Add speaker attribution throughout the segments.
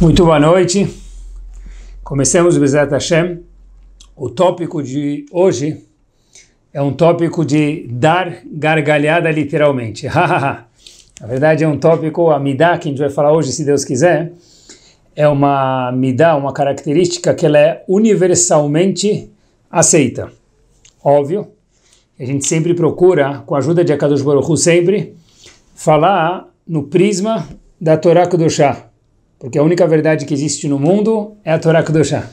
Speaker 1: Muito boa noite. Começamos o Bezerra Hashem. O tópico de hoje é um tópico de dar gargalhada literalmente. Na verdade é um tópico, a midá, que a gente vai falar hoje, se Deus quiser, é uma midá, uma característica que ela é universalmente aceita. Óbvio, a gente sempre procura, com a ajuda de Akadosh Baruch Hu, sempre falar no prisma da Torá Kedoshá. Porque a única verdade que existe no mundo é a Torá Kedoshá.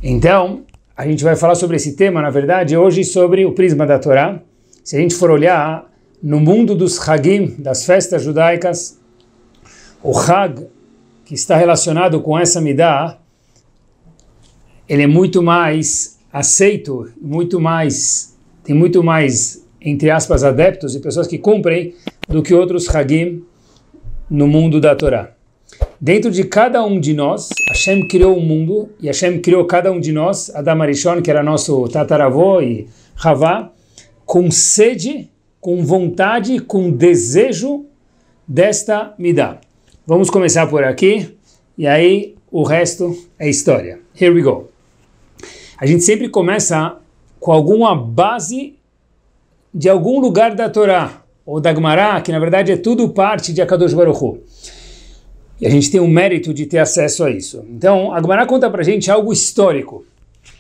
Speaker 1: Então, a gente vai falar sobre esse tema, na verdade, hoje sobre o prisma da Torá. Se a gente for olhar no mundo dos Hagim, das festas judaicas, o Hag, que está relacionado com essa midá, ele é muito mais aceito, tem muito mais, entre aspas, adeptos e pessoas que cumprem do que outros Hagim no mundo da Torá. Dentro de cada um de nós, Hashem criou o mundo, e Hashem criou cada um de nós, Adam Arishon, que era nosso tataravô, e Havá, com sede, com vontade, com desejo desta midá. Vamos começar por aqui, e aí o resto é história. Here we go. A gente sempre começa com alguma base de algum lugar da Torá, ou da Gemara, que na verdade é tudo parte de Akadosh Baruch Hu. E a gente tem o mérito de ter acesso a isso. Então, a Gemara conta pra gente algo histórico.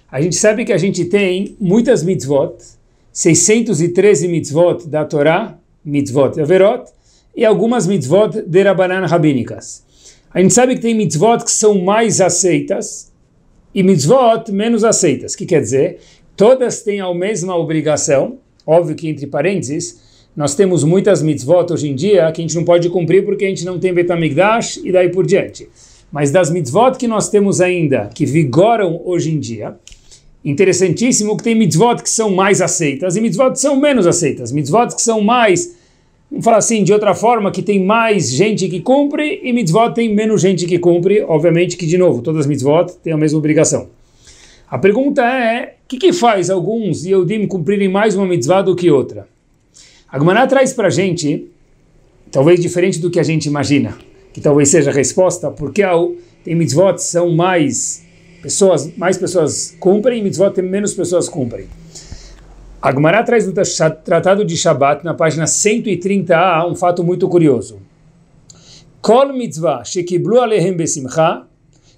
Speaker 1: A gente sabe que a gente tem muitas mitzvot, 613 mitzvot da Torá, mitzvot Averot, e algumas mitzvot de Rabanan rabínicas. A gente sabe que tem mitzvot que são mais aceitas e mitzvot menos aceitas. O que quer dizer? Todas têm a mesma obrigação, óbvio que entre parênteses, nós temos muitas mitzvot hoje em dia que a gente não pode cumprir porque a gente não tem Beit HaMikdash e daí por diante. Mas das mitzvot que nós temos ainda, que vigoram hoje em dia, interessantíssimo que tem mitzvot que são mais aceitas e mitzvot que são menos aceitas. Mitzvot que são mais, vamos falar assim, de outra forma, que tem mais gente que cumpre e mitzvot tem menos gente que cumpre. Obviamente que, de novo, todas as mitzvot têm a mesma obrigação. A pergunta é, o que faz alguns Yehudim cumprirem mais uma mitzvah do que outra? A Gemara traz para a gente, talvez diferente do que a gente imagina, que talvez seja a resposta, porque tem mitzvot são mais pessoas cumprem, e mitzvot tem menos pessoas cumprem. A Gemara traz no Tratado de Shabbat, na página 130a, um fato muito curioso. Kol mitzvah shekiblu alehem besimcha,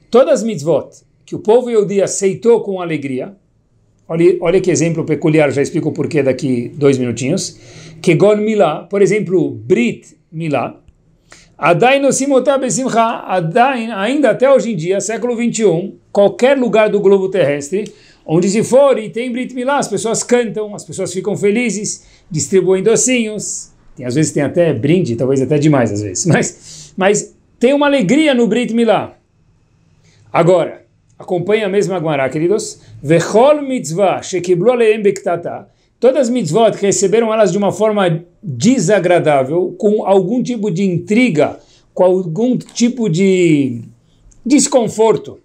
Speaker 1: todas as mitzvot que o povo Yehudi aceitou com alegria. Olha que exemplo peculiar, já explico o porquê daqui 2 minutinhos. Kegon Milá, por exemplo, Brit Milá. Adain nosimotá besimcha, Adain, ainda até hoje em dia, século 21, qualquer lugar do globo terrestre, onde se for e tem Brit Milá, as pessoas cantam, as pessoas ficam felizes, distribuem docinhos, às vezes tem até brinde, talvez até demais às vezes, mas tem uma alegria no Brit Milá. Agora, acompanha a mesma Gemara, queridos. Vechol mitzvah shekiblu alehem bektata. Todas as mitzvot que receberam elas de uma forma desagradável, com algum tipo de intriga, com algum tipo de desconforto.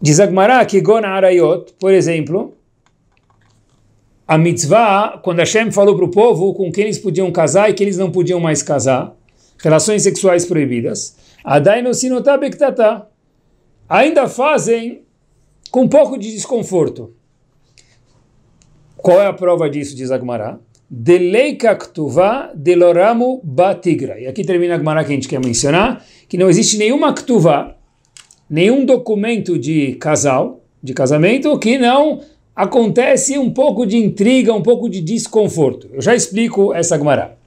Speaker 1: Diz a Gemara que Gona Arayot, por exemplo, a mitzvah, quando Hashem falou para o povo com quem eles podiam casar e que eles não podiam mais casar, relações sexuais proibidas, ainda fazem com um pouco de desconforto. Qual é a prova disso, diz a Gemara? Deleika ktuvá deloramu batigra. E aqui termina a Gemara que a gente quer mencionar, que não existe nenhuma ktuvá, nenhum documento de casamento, que não acontece um pouco de intriga, um pouco de desconforto. Eu já explico essa Gemara.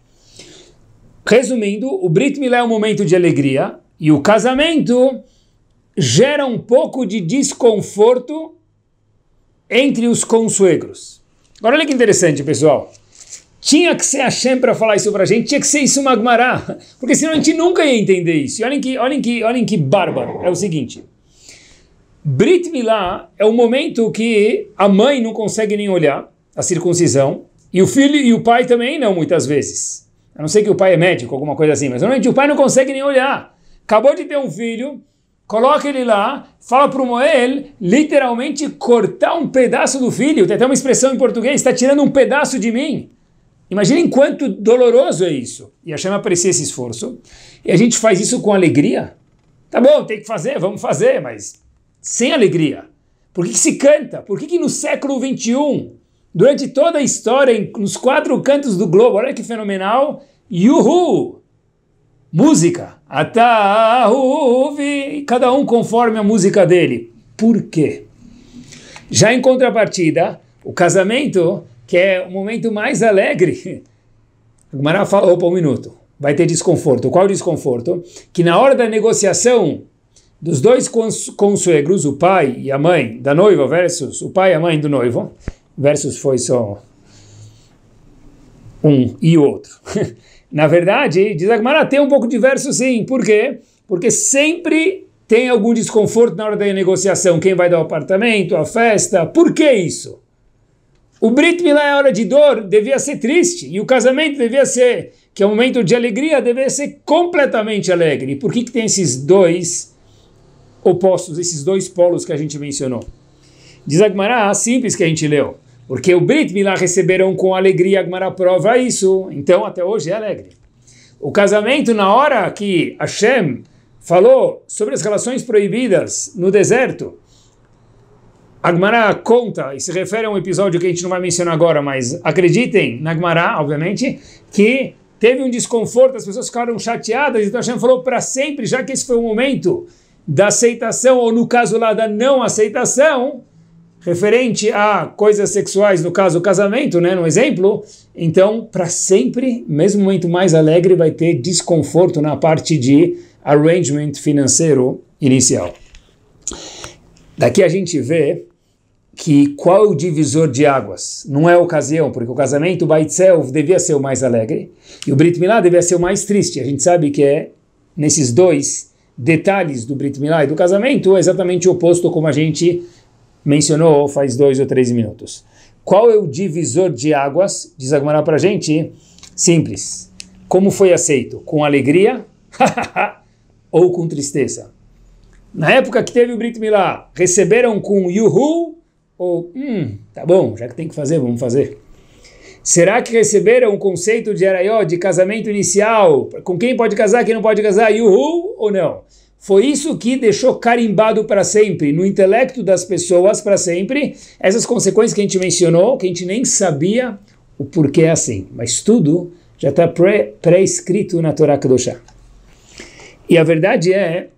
Speaker 1: Resumindo, o Brit Milá é um momento de alegria, e o casamento gera um pouco de desconforto entre os consuegros. Agora olha que interessante, pessoal. Tinha que ser Hashem para falar isso para a gente, tinha que ser isso uma Gemara, porque senão a gente nunca ia entender isso. E olhem que bárbaro. É o seguinte, Brit Milá é o momento que a mãe não consegue nem olhar a circuncisão, e o filho e o pai também não, muitas vezes. A não ser que o pai é médico, alguma coisa assim, mas normalmente o pai não consegue nem olhar. Acabou de ter um filho, coloca ele lá, fala para o Moel, literalmente cortar um pedaço do filho. Tem até uma expressão em português, está tirando um pedaço de mim. Imaginem quanto doloroso é isso. E Hashem aprecia esse esforço. E a gente faz isso com alegria. Tá bom, tem que fazer, vamos fazer, mas sem alegria. Por que se canta? Por que no século XXI, durante toda a história, nos 4 cantos do globo, olha que fenomenal, Yuhu! Música. Atahuvi, cada um conforme a música dele. Por quê? Já em contrapartida, o casamento, que é o momento mais alegre, a Gemara fala, opa, um minuto, vai ter desconforto. Qual o desconforto? Que na hora da negociação dos dois consuegros, o pai e a mãe da noiva versus o pai e a mãe do noivo, versus foi só um e o outro. Na verdade, diz a Gemara, tem um pouco de verso sim. Por quê? Porque sempre tem algum desconforto na hora da negociação. Quem vai dar o apartamento, a festa. Por que isso? O Brit Milá é hora de dor, devia ser triste. E o casamento devia ser, que é um momento de alegria, devia ser completamente alegre. Por que tem esses dois opostos, esses dois polos que a gente mencionou? Diz a Gemara, simples que a gente leu. Porque o Brit Milá receberam com alegria, a Gemara prova isso. Então, até hoje é alegre. O casamento, na hora que Hashem falou sobre as relações proibidas no deserto, a Gemara conta, e se refere a um episódio que a gente não vai mencionar agora, mas acreditem na Gemara, obviamente, que teve um desconforto, as pessoas ficaram chateadas, então Hashem falou para sempre, já que esse foi o momento da aceitação, ou no caso lá da não aceitação, referente a coisas sexuais, no caso o casamento, né, no exemplo, então para sempre, mesmo no momento mais alegre, vai ter desconforto na parte de arrangement financeiro inicial. Daqui a gente vê que qual é o divisor de águas? Não é a ocasião, porque o casamento, by itself, devia ser o mais alegre, e o Brit Milá devia ser o mais triste. A gente sabe que é nesses dois detalhes do Brit Milá e do casamento, é exatamente o oposto, como a gente mencionou faz 2 ou 3 minutos. Qual é o divisor de águas? Diz a Gemara para a gente, simples. Como foi aceito? Com alegria ou com tristeza? Na época que teve o Brit Milá, receberam com yuhu ou tá bom, já que tem que fazer, vamos fazer. Será que receberam o conceito de araió, de casamento inicial? Com quem pode casar, quem não pode casar? Yuhu ou não? Foi isso que deixou carimbado para sempre, no intelecto das pessoas para sempre, essas consequências que a gente mencionou, que a gente nem sabia o porquê é assim. Mas tudo já está pré-escrito na Torá Kedoshá. E a verdade é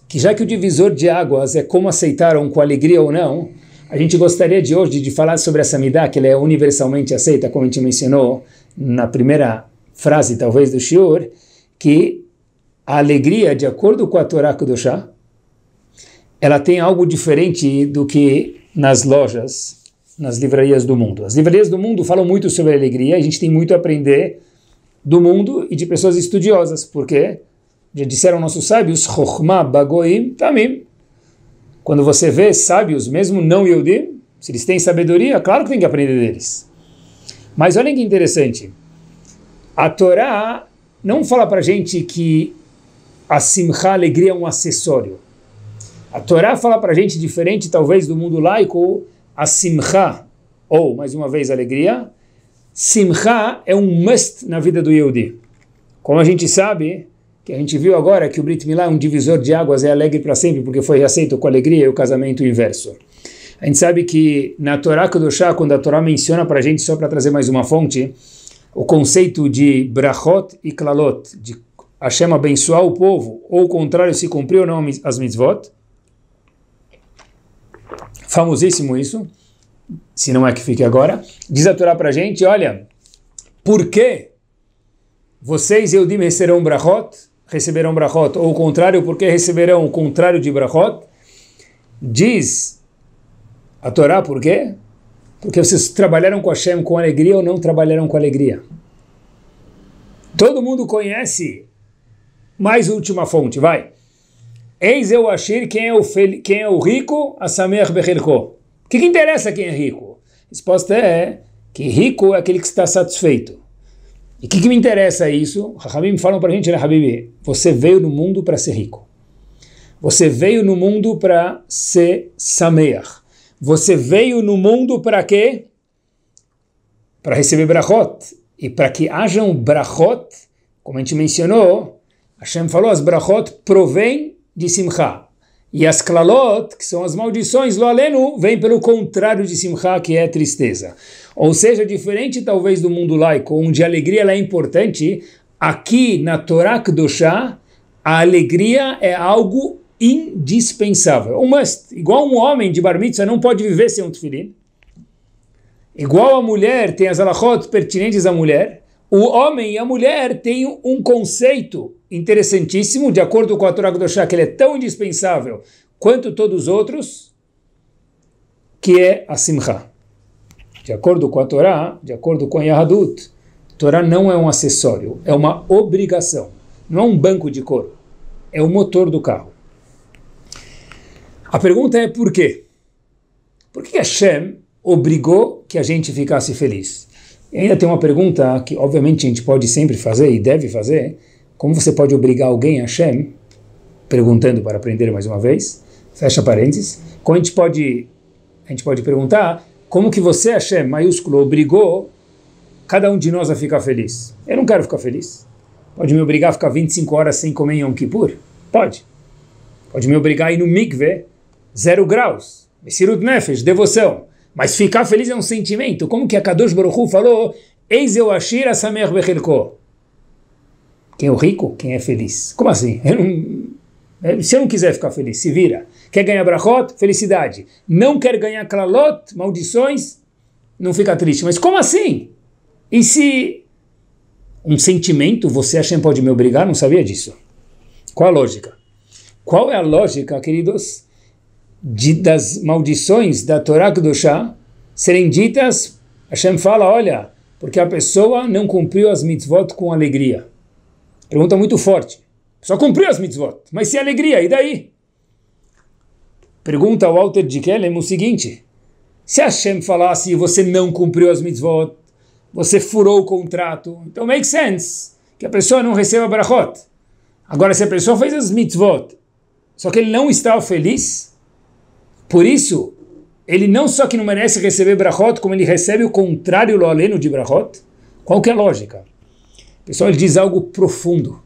Speaker 1: que já que o divisor de águas é como aceitaram com alegria ou não, a gente gostaria de hoje de falar sobre essa midá, que ela é universalmente aceita, como a gente mencionou na primeira frase, talvez, do shiur, que a alegria, de acordo com a Torá Kedoshá, ela tem algo diferente do que nas lojas, nas livrarias do mundo. As livrarias do mundo falam muito sobre alegria, a gente tem muito a aprender do mundo e de pessoas estudiosas, porque já disseram nossos sábios, Chokhmah bagoim tamim. Quando você vê sábios, mesmo não Yehudim, se eles têm sabedoria, claro que tem que aprender deles. Mas olha que interessante, a Torá não fala para a gente que a simcha, a alegria, é um acessório. A Torá fala para a gente, diferente talvez do mundo laico, a simcha, ou mais uma vez alegria, simcha é um must na vida do Yehudi. Como a gente sabe, que a gente viu agora que o Brit Milá é um divisor de águas, é alegre para sempre, porque foi aceito com alegria, e o casamento inverso. A gente sabe que na Torá Kedoshá, quando a Torá menciona para a gente, só para trazer mais uma fonte, o conceito de brachot e klalot, de Hashem abençoar o povo, ou o contrário, se cumpriu ou não as mitzvot. Famosíssimo isso, se não é que fique agora. Diz a Torá para a gente, olha, por que vocês, Yehudim, receberão brachot, ou o contrário, por que receberão o contrário de brachot? Diz a Torá, por quê? Porque vocês trabalharam com Hashem com alegria ou não trabalharam com alegria. Todo mundo conhece. Mais última fonte, vai. Eis eu ashir, quem é o rico? Asamer bechelko. O que interessa quem é rico? A resposta é que rico é aquele que está satisfeito. E o que me interessa isso? Rahamim falam para a gente, né, Habibi? Você veio no mundo para ser rico. Você veio no mundo para ser sameach. Você veio no mundo para quê? Para receber brachot. E para que hajam brachot, como a gente mencionou, Hashem falou, as brachot provém de simcha. E as klalot, que são as maldições, lo alenu, vem pelo contrário de simcha, que é tristeza. Ou seja, diferente talvez do mundo laico, onde a alegria ela é importante, aqui na Torá Kedoshá, a alegria é algo indispensável. Um must. Igual um homem de bar mitzvah não pode viver sem um tefilim. Igual a mulher tem as halachot pertinentes à mulher, o homem e a mulher têm um conceito interessantíssimo, de acordo com a Torá Kedoshá, que ele é tão indispensável quanto todos os outros, que é a simcha. De acordo com a Torá, de acordo com a Yahadut, a Torá não é um acessório, é uma obrigação. Não é um banco de couro, é o motor do carro. A pergunta é por quê? Por que Hashem obrigou que a gente ficasse feliz? E ainda tem uma pergunta que obviamente a gente pode sempre fazer e deve fazer. Como você pode obrigar alguém a Hashem? Perguntando para aprender mais uma vez. Fecha parênteses. Como a gente pode perguntar como que você, Hashem, maiúsculo, obrigou cada um de nós a ficar feliz? Eu não quero ficar feliz. Pode me obrigar a ficar 25 horas sem comer em Yom Kippur? Pode. Pode me obrigar a ir no mikveh 0 graus. Mesirut nefesh, devoção. Mas ficar feliz é um sentimento. Como que a Kadosh Baruch Hu falou, Eis eu ashir asamer bechelko. Quem é o rico? Quem é feliz. Como assim? Se eu não quiser ficar feliz, se vira. Quer ganhar brachot? Felicidade. Não quer ganhar klalot? Maldições? Não fica triste. Mas como assim? E se um sentimento, você Hashem pode me obrigar? Não sabia disso. Qual a lógica? Qual é a lógica, queridos, das maldições da Torá Kedoshá serem ditas? Hashem fala, olha, porque a pessoa não cumpriu as mitzvot com alegria. Pergunta muito forte. Só cumpriu as mitzvot, mas sem alegria, e daí? Pergunta ao Walter de Kellem o seguinte, se Hashem falasse você não cumpriu as mitzvot, você furou o contrato, então make sense que a pessoa não receba brachot. Agora, se a pessoa fez as mitzvot, só que ele não estava feliz, por isso, ele não só que não merece receber brachot, como ele recebe o contrário lo aleno de brachot. Qual que é a lógica? Pessoal, ele diz algo profundo.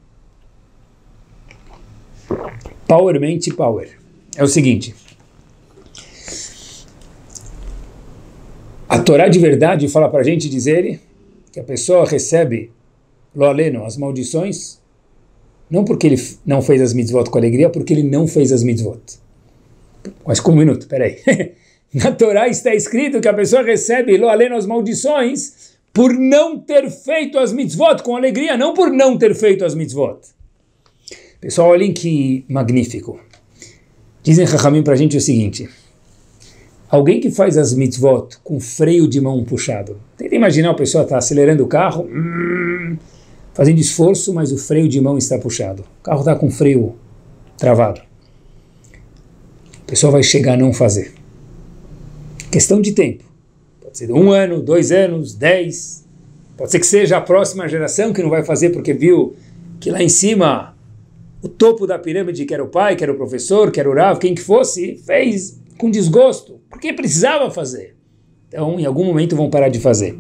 Speaker 1: Power, mente, power. É o seguinte. A Torá de verdade fala para a gente dizer que a pessoa recebe lo aleno, as maldições, não porque ele não fez as mitzvot com alegria, porque ele não fez as mitzvot. Mas com um minuto, peraí. Na Torá está escrito que a pessoa recebe lo aleno, as maldições, por não ter feito as mitzvot com alegria, não por não ter feito as mitzvot. Pessoal, olhem que magnífico. Dizem Chachamim para a gente o seguinte, alguém que faz as mitzvot com freio de mão puxado, tenta imaginar a pessoa está acelerando o carro, fazendo esforço, mas o freio de mão está puxado. O carro está com freio travado. A pessoa vai chegar a não fazer. Questão de tempo. Pode ser 1 ano, 2 anos, 10. Pode ser que seja a próxima geração que não vai fazer porque viu que lá em cima, o topo da pirâmide, que era o pai, que era o professor, que era o Rav, quem que fosse, fez com desgosto, porque precisava fazer. Então, em algum momento vão parar de fazer.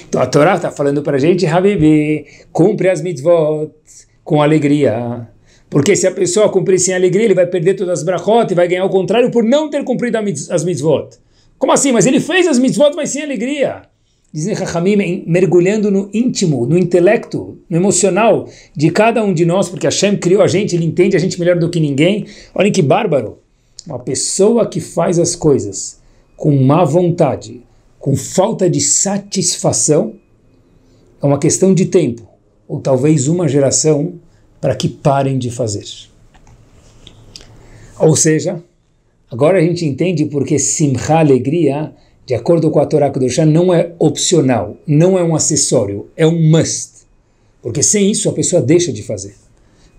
Speaker 1: Então, a Torá está falando para a gente, Habibi, cumpre as mitzvot com alegria. Porque se a pessoa cumprir sem alegria, ele vai perder todas as brachot e vai ganhar o contrário por não ter cumprido as mitzvot. Como assim? Mas ele fez as mitzvot, mas sem alegria. Dizem Chachamim, mergulhando no íntimo, no intelecto, no emocional de cada um de nós, porque Hashem criou a gente, Ele entende a gente melhor do que ninguém. Olhem que bárbaro. Uma pessoa que faz as coisas com má vontade, com falta de satisfação, é uma questão de tempo, ou talvez uma geração, para que parem de fazer. Ou seja, agora a gente entende porque simcha, alegria, de acordo com a Torá Kedoshá, não é opcional, não é um acessório, é um must. Porque sem isso a pessoa deixa de fazer.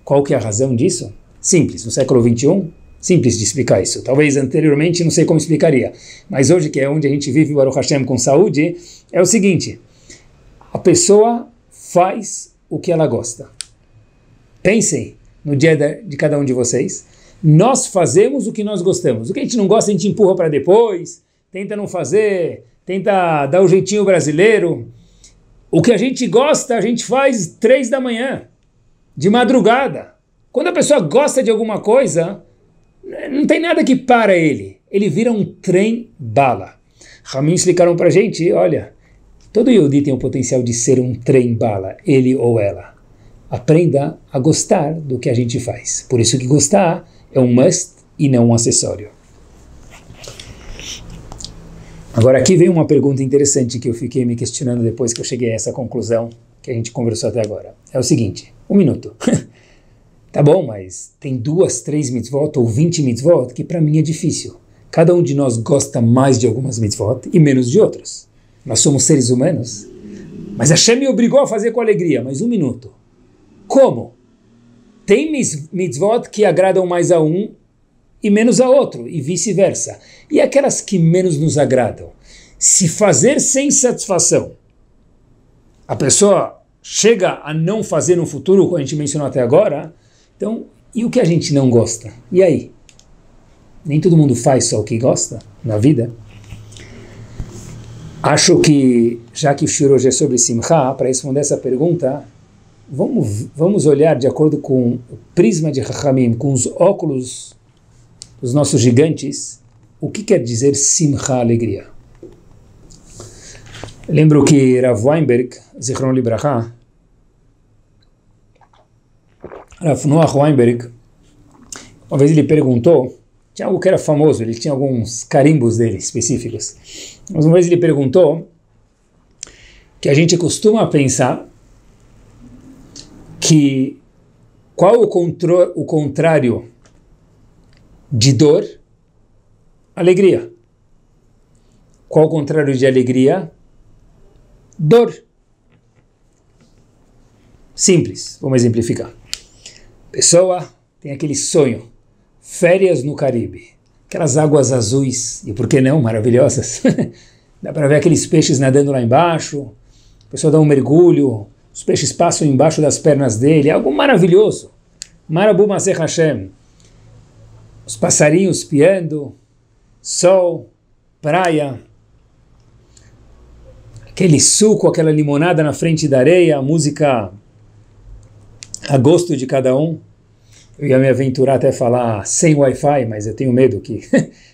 Speaker 1: Qual que é a razão disso? Simples, no século XXI, simples de explicar isso. Talvez anteriormente não sei como explicaria, mas hoje que é onde a gente vive, Baruch Hashem, com saúde, é o seguinte, a pessoa faz o que ela gosta. Pensem no dia de cada um de vocês, nós fazemos o que nós gostamos. O que a gente não gosta, a gente empurra para depois, tenta não fazer, tenta dar o jeitinho brasileiro. O que a gente gosta, a gente faz 3 da manhã, de madrugada. Quando a pessoa gosta de alguma coisa, não tem nada que para ele. Ele vira um trem-bala. Ramim explicaram para a gente, olha, todo Yehudi tem o potencial de ser um trem-bala, ele ou ela. Aprenda a gostar do que a gente faz. Por isso que gostar é um must e não um acessório. Agora aqui vem uma pergunta interessante que eu fiquei me questionando depois que eu cheguei a essa conclusão que a gente conversou até agora. É o seguinte, 1 minuto. Tá bom, mas tem 2, 3 mitzvot ou 20 mitzvot que para mim é difícil. Cada um de nós gosta mais de algumas mitzvot e menos de outras. Nós somos seres humanos. Mas Hashem me obrigou a fazer com alegria. Mas 1 minuto. Como? Tem mitzvot que agradam mais a um e menos a outro, e vice-versa. E aquelas que menos nos agradam? Se fazer sem satisfação, a pessoa chega a não fazer no futuro, como a gente mencionou até agora, então, e o que a gente não gosta? E aí? Nem todo mundo faz só o que gosta na vida. Acho que, já que o shiur hoje é sobre Simcha, para responder essa pergunta, vamos olhar de acordo com o prisma de Chachamim, com os óculos dos nossos gigantes, o que quer dizer Simcha, alegria. Lembro que Rav Weinberg, Zichron Libraha, Rav Noach Weinberg, uma vez ele perguntou, tinha algo que era famoso, ele tinha alguns carimbos dele específicos, mas uma vez ele perguntou que a gente costuma pensar que qual o contrário de dor? Alegria. Qual o contrário de alegria? Dor. Simples, vamos exemplificar. Pessoa tem aquele sonho, férias no Caribe, aquelas águas azuis, e por que não, maravilhosas. Dá para ver aqueles peixes nadando lá embaixo, a pessoa dá um mergulho, os peixes passam embaixo das pernas dele, é algo maravilhoso. Marabu Maseh Hashem. Os passarinhos piando, sol, praia, aquele suco, aquela limonada na frente da areia, a música a gosto de cada um. Eu ia me aventurar até falar sem Wi-Fi, mas eu tenho medo que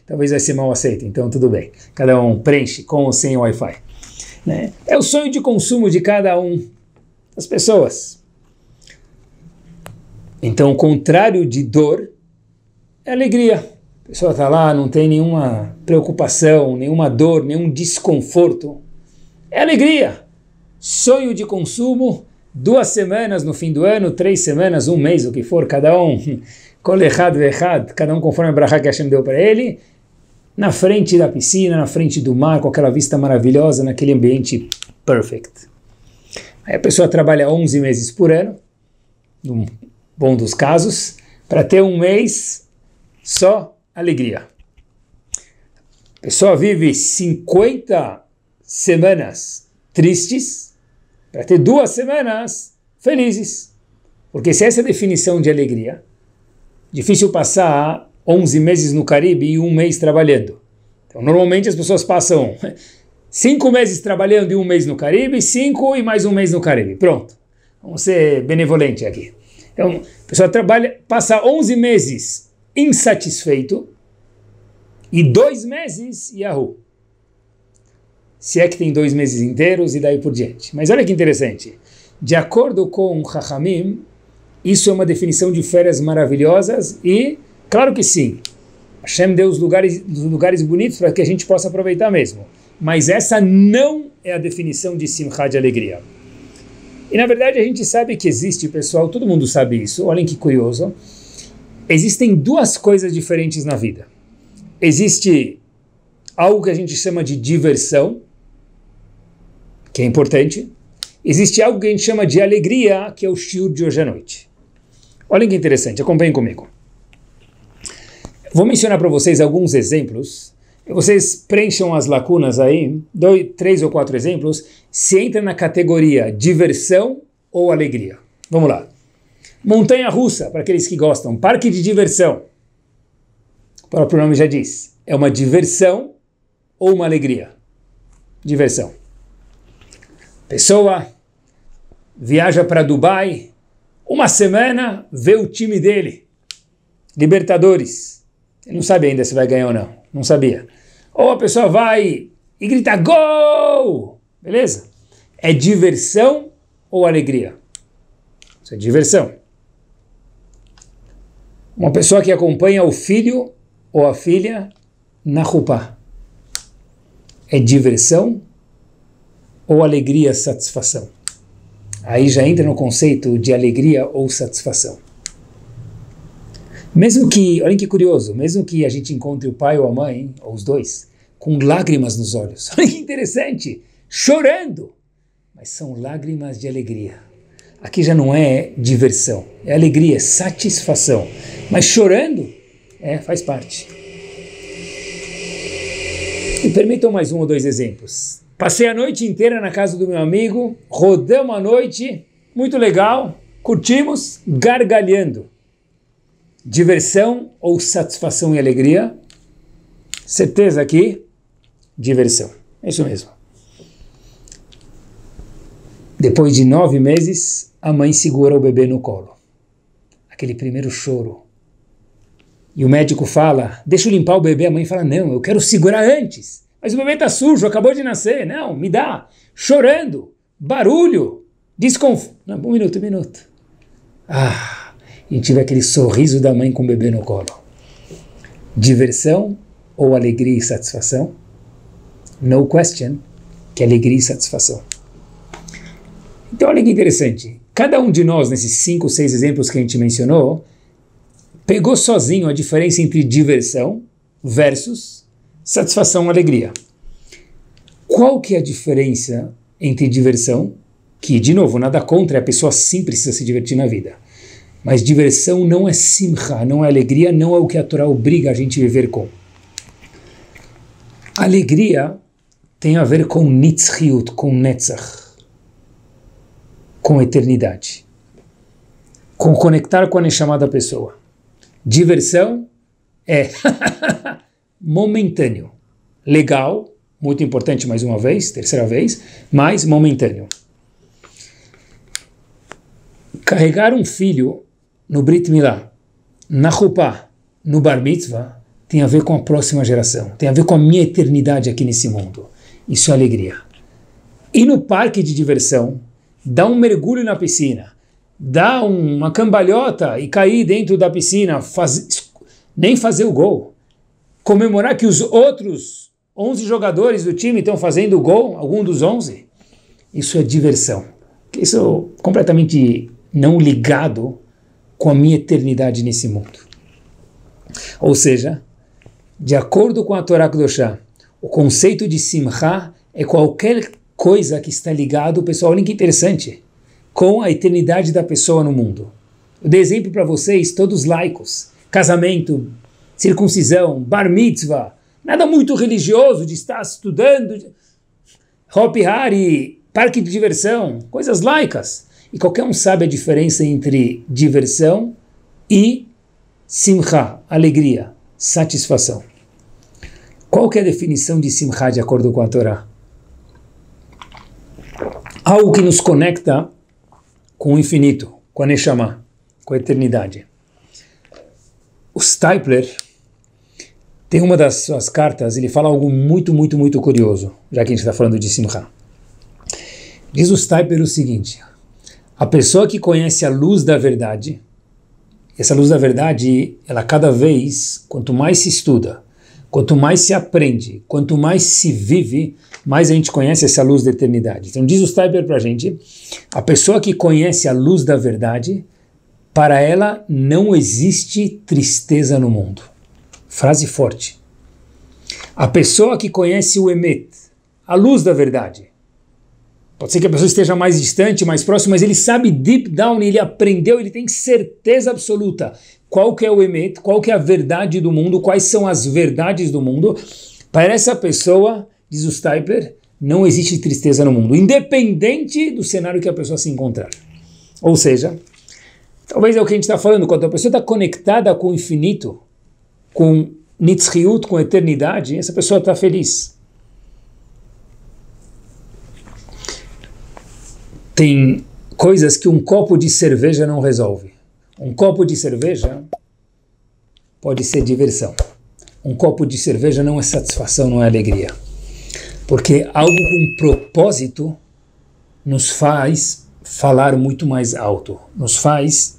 Speaker 1: talvez vai ser mal aceito, então tudo bem. Cada um preenche com ou sem Wi-Fi. Né? É o sonho de consumo de cada um das pessoas. Então, o contrário de dor é alegria. A pessoa está lá, não tem nenhuma preocupação, nenhuma dor, nenhum desconforto. É alegria. Sonho de consumo, 2 semanas no fim do ano, 3 semanas, 1 mês, o que for, cada um, cada um conforme a brachá que Hashem deu para ele, na frente da piscina, na frente do mar, com aquela vista maravilhosa, naquele ambiente perfect. Aí a pessoa trabalha 11 meses por ano, no bom dos casos, para ter 1 mês só alegria. A pessoa vive 50 semanas tristes para ter 2 semanas felizes. Porque se essa é a definição de alegria, difícil passar 11 meses no Caribe e 1 mês trabalhando. Então, normalmente as pessoas passam 5 meses trabalhando e 1 mês no Caribe, 5 e mais 1 mês no Caribe. Pronto. Vamos ser benevolente aqui. Então, a pessoa passa 11 meses insatisfeito e 2 meses Yahoo. Se é que tem 2 meses inteiros e daí por diante. Mas olha que interessante. De acordo com Chachamim, isso é uma definição de férias maravilhosas e, claro que sim, Hashem deu os lugares bonitos para que a gente possa aproveitar mesmo. Mas essa não é a definição de Simcha, de alegria. E na verdade a gente sabe que existe, pessoal, todo mundo sabe isso, olhem que curioso. Existem 2 coisas diferentes na vida. Existe algo que a gente chama de diversão, que é importante. Existe algo que a gente chama de alegria, que é o shiur de hoje à noite. Olhem que interessante, acompanhem comigo. Vou mencionar para vocês alguns exemplos, e vocês preencham as lacunas aí, 3 ou 4 exemplos, se entra na categoria diversão ou alegria. Vamos lá. Montanha-russa, para aqueles que gostam, parque de diversão. O próprio nome já diz, é uma diversão ou uma alegria? Diversão. Pessoa viaja para Dubai, uma semana vê o time dele, Libertadores. Ele não sabe ainda se vai ganhar ou não, não sabia. Ou a pessoa vai e grita gol, beleza? É diversão ou alegria? Isso é diversão. Uma pessoa que acompanha o filho ou a filha na Rupá. É diversão ou alegria, satisfação? Aí já entra no conceito de alegria ou satisfação. Mesmo que, olhem que curioso, mesmo que a gente encontre o pai ou a mãe, ou os dois, com lágrimas nos olhos. Olha que interessante, chorando. Mas são lágrimas de alegria. Aqui já não é diversão, é alegria, é satisfação. Mas chorando, faz parte. Me permitam mais um ou dois exemplos. Passei a noite inteira na casa do meu amigo, rodamos a noite, muito legal, curtimos, gargalhando. Diversão ou satisfação e alegria? Certeza aqui, diversão. É isso mesmo. Depois de 9 meses, a mãe segura o bebê no colo. Aquele primeiro choro. E o médico fala, deixa eu limpar o bebê. A mãe fala, não, eu quero segurar antes. Mas o bebê está sujo, acabou de nascer. Não, me dá. Chorando, barulho, desconforto. Um minuto. E tive aquele sorriso da mãe com o bebê no colo. Diversão ou alegria e satisfação? No question, que alegria e satisfação. Então olha que interessante. Cada um de nós, nesses 5, 6 exemplos que a gente mencionou, pegou sozinho a diferença entre diversão versus satisfação e alegria. Qual que é a diferença entre diversão? Que, de novo, nada contra, a pessoa sim precisa se divertir na vida. Mas diversão não é simcha, não é alegria, não é o que a Torá obriga a gente a viver com. Alegria tem a ver com nitzchiut, com netzach, com eternidade, com conectar com a neshama da pessoa. Diversão é momentâneo, legal, muito importante mais uma vez, terceira vez, mas momentâneo. Carregar um filho no Brit Milá, na Chupá, no Bar Mitzvah, tem a ver com a próxima geração, tem a ver com a minha eternidade aqui nesse mundo. Isso é alegria. E no parque de diversão, dar um mergulho na piscina, dar uma cambalhota e cair dentro da piscina, nem fazer o gol, comemorar que os outros 11 jogadores do time estão fazendo o gol, algum dos 11, isso é diversão. Isso é completamente não ligado com a minha eternidade nesse mundo. Ou seja, de acordo com a Torá Kedoshá, o conceito de simcha é qualquer coisa que está ligado, pessoal, olha que interessante, com a eternidade da pessoa no mundo. Eu dei exemplo para vocês, todos laicos, casamento, circuncisão, bar mitzvah, nada muito religioso de estar estudando, Hopi Hari, parque de diversão, coisas laicas. E qualquer um sabe a diferença entre diversão e simcha, alegria, satisfação. Qual que é a definição de simcha de acordo com a Torá? Algo que nos conecta com o infinito, com a neshama, com a eternidade. O Stipler tem uma das suas cartas, ele fala algo muito curioso, já que a gente está falando de simcha. Diz o Stipler o seguinte: a pessoa que conhece a luz da verdade, essa luz da verdade, ela cada vez, quanto mais se estuda, quanto mais se aprende, quanto mais se vive, mais a gente conhece essa luz da eternidade. Então diz o Stipler para a gente, a pessoa que conhece a luz da verdade, para ela não existe tristeza no mundo. Frase forte. A pessoa que conhece o Emet, a luz da verdade, pode ser que a pessoa esteja mais distante, mais próxima, mas ele sabe deep down, ele aprendeu, ele tem certeza absoluta qual que é o Emet, qual que é a verdade do mundo, quais são as verdades do mundo. Para essa pessoa, diz o Stipler, não existe tristeza no mundo, independente do cenário que a pessoa se encontrar. Ou seja, talvez é o que a gente está falando, quando a pessoa está conectada com o infinito, com Nitzchiut, com a eternidade, essa pessoa está feliz. Tem coisas que um copo de cerveja não resolve. Um copo de cerveja pode ser diversão. Um copo de cerveja não é satisfação, não é alegria. Porque algo com propósito nos faz falar muito mais alto, nos faz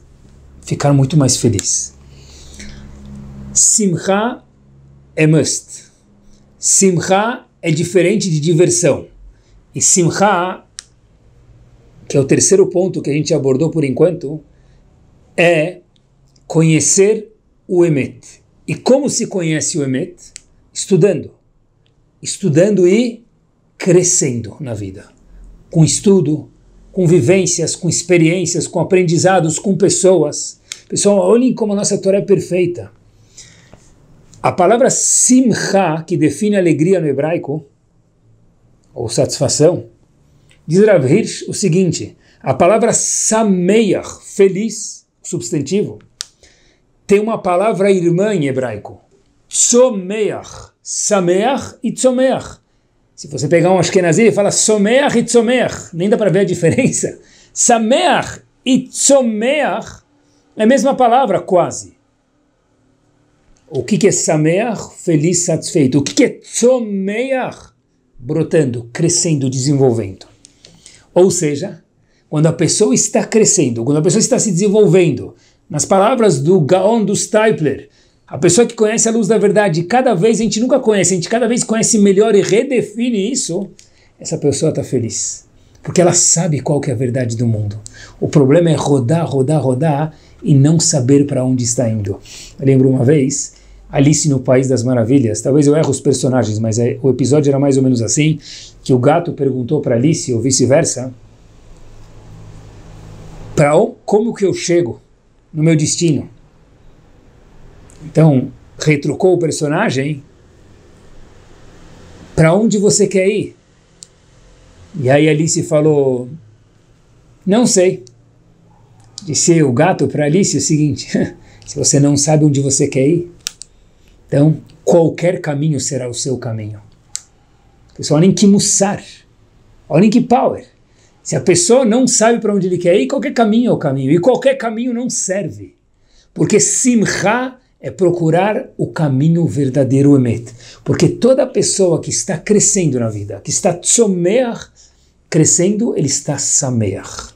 Speaker 1: ficar muito mais feliz. Simcha é must. Simcha é diferente de diversão. E Simcha, que é o terceiro ponto que a gente abordou por enquanto, é conhecer o Emet. E como se conhece o Emet? Estudando. Estudando e crescendo na vida. Com estudo, com vivências, com experiências, com aprendizados, com pessoas. Pessoal, olhem como a nossa Torá é perfeita. A palavra Simcha, que define alegria no hebraico, ou satisfação, diz Rav Hirsch o seguinte: a palavra Sameach, feliz, substantivo, tem uma palavra irmã em hebraico, Tzomeach, Sameach e Tzomeach. Se você pegar um Ashkenazi e fala Someach e Tzomeach, nem dá para ver a diferença. Sameach e Tzomeach é a mesma palavra, quase. O que é Sameach? Feliz, satisfeito. O que é Tzomeach? Brotando, crescendo, desenvolvendo. Ou seja, quando a pessoa está crescendo, quando a pessoa está se desenvolvendo, nas palavras do Gaon do Stipler, a pessoa que conhece a luz da verdade, cada vez a gente nunca conhece, a gente cada vez conhece melhor e redefine isso, essa pessoa está feliz. Porque ela sabe qual que é a verdade do mundo. O problema é rodar, rodar, rodar e não saber para onde está indo. Eu lembro uma vez, Alice no País das Maravilhas, talvez eu erre os personagens, mas o episódio era mais ou menos assim, que o gato perguntou para Alice, ou vice-versa, como que eu chego no meu destino? Então, retrucou o personagem, para onde você quer ir? E aí Alice falou, não sei. Disse o gato para Alice o seguinte, se você não sabe onde você quer ir, então qualquer caminho será o seu caminho. Pessoal, olhem que mussar, olhem que power. Se a pessoa não sabe para onde ele quer ir, qualquer caminho é o caminho, e qualquer caminho não serve. Porque Simcha é procurar o caminho verdadeiro, o Emet. Porque toda pessoa que está crescendo na vida, que está Tzomeach, crescendo, ele está Sameach.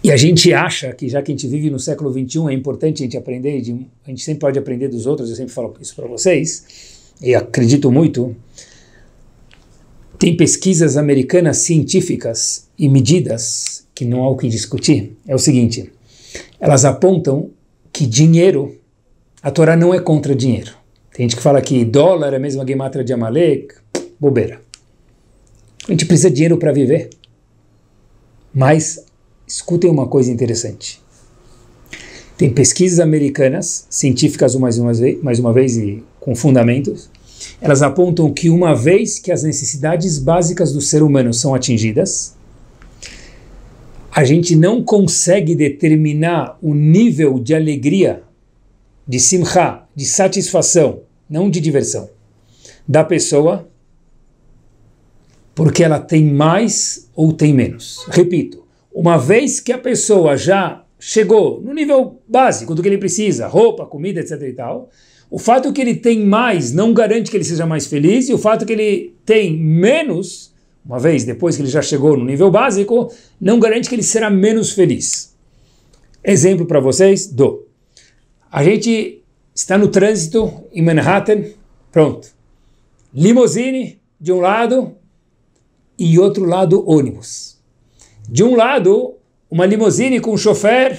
Speaker 1: E a gente acha que, já que a gente vive no século XXI, é importante a gente aprender, a gente sempre pode aprender dos outros, eu sempre falo isso para vocês, e acredito muito, tem pesquisas americanas científicas e medidas, que não há o que discutir, é o seguinte, elas apontam que dinheiro, a Torá não é contra dinheiro. Tem gente que fala que dólar é a mesma gemátria de Amalek, bobeira. A gente precisa de dinheiro para viver. Mas, escutem uma coisa interessante. Tem pesquisas americanas, científicas mais uma vez e com fundamentos, elas apontam que uma vez que as necessidades básicas do ser humano são atingidas, a gente não consegue determinar o nível de alegria, de simcha, de satisfação, não de diversão, da pessoa, porque ela tem mais ou tem menos. Repito, uma vez que a pessoa já chegou no nível básico do que ele precisa, roupa, comida, etc. e tal, o fato que ele tem mais não garante que ele seja mais feliz, e o fato que ele tem menos, uma vez depois que ele já chegou no nível básico, não garante que ele será menos feliz. Exemplo para vocês, dou. A gente está no trânsito em Manhattan, pronto. Limousine de um lado e outro lado ônibus. De um lado, uma limousine com chofer,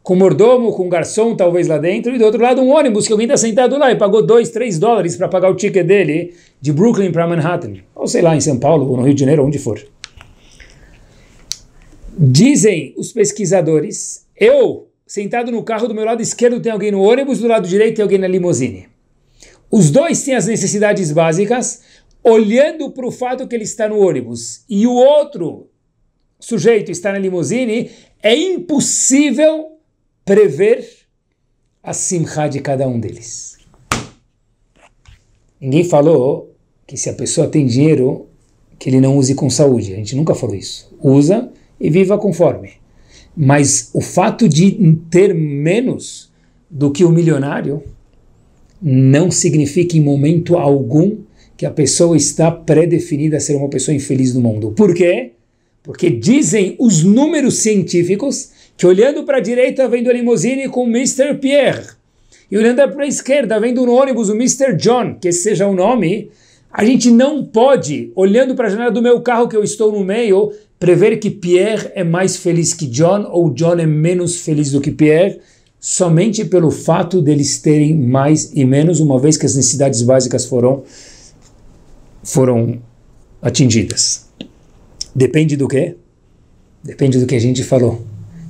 Speaker 1: com mordomo, com garçom talvez lá dentro, e do outro lado um ônibus que alguém está sentado lá e pagou $2-3 para pagar o ticket dele de Brooklyn para Manhattan, ou sei lá, em São Paulo, ou no Rio de Janeiro, onde for. Dizem os pesquisadores, eu, sentado no carro do meu lado esquerdo tem alguém no ônibus, do lado direito tem alguém na limousine. Os dois têm as necessidades básicas, olhando para o fato que ele está no ônibus, e o outro sujeito está na limousine, é impossível prever a simcha de cada um deles. Ninguém falou que se a pessoa tem dinheiro, que ele não use com saúde. A gente nunca falou isso. Usa e viva conforme. Mas o fato de ter menos do que o milionário não significa em momento algum que a pessoa está pré-definida a ser uma pessoa infeliz no mundo. Por quê? Porque dizem os números científicos que olhando para a direita vendo a limusine com o Mr. Pierre e olhando para a esquerda vendo no ônibus o Mr. John, que esse seja o nome, a gente não pode, olhando para a janela do meu carro que eu estou no meio, prever que Pierre é mais feliz que John ou John é menos feliz do que Pierre, somente pelo fato deles terem mais e menos, uma vez que as necessidades básicas foram atingidas. Depende do quê? Depende do que a gente falou.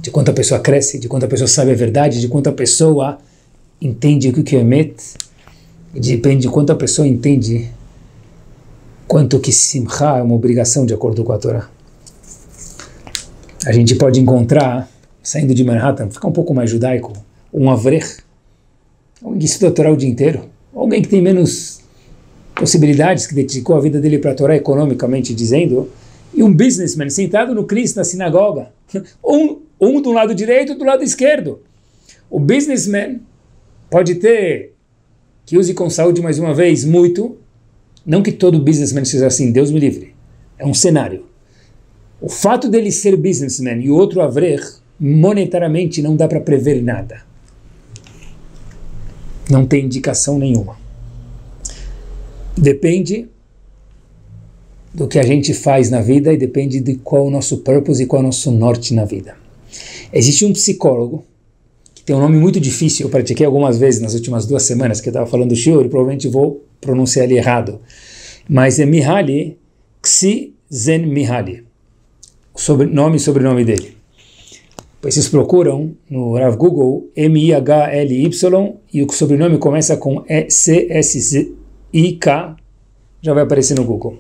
Speaker 1: De quanto a pessoa cresce, de quanto a pessoa sabe a verdade, de quanto a pessoa entende o que é Emet, e depende de quanto a pessoa entende quanto que Simcha é uma obrigação de acordo com a Torá. A gente pode encontrar, saindo de Manhattan, ficar um pouco mais judaico, um avrech, alguém que estuda a Torá o dia inteiro, alguém que tem menos possibilidades, que dedicou a vida dele para a Torá economicamente dizendo, e um businessman sentado no Cristo na sinagoga, um do lado direito e do lado esquerdo. O businessman pode ter, que use com saúde mais uma vez, muito, não que todo businessman seja assim, Deus me livre, é um cenário. O fato dele ser businessman e o outro avrech, monetariamente não dá para prever nada. Não tem indicação nenhuma. Depende do que a gente faz na vida e depende de qual é o nosso purpose e qual é o nosso norte na vida. Existe um psicólogo que tem um nome muito difícil, eu pratiquei algumas vezes nas últimas 2 semanas que eu estava falando do shiur, e provavelmente vou pronunciar ele errado, mas é Mihaly Csikszentmihalyi, nome e sobrenome dele. Depois vocês procuram no Rav Google M-I-H-L-Y e o sobrenome começa com E-C-S-I-K, já vai aparecer no Google.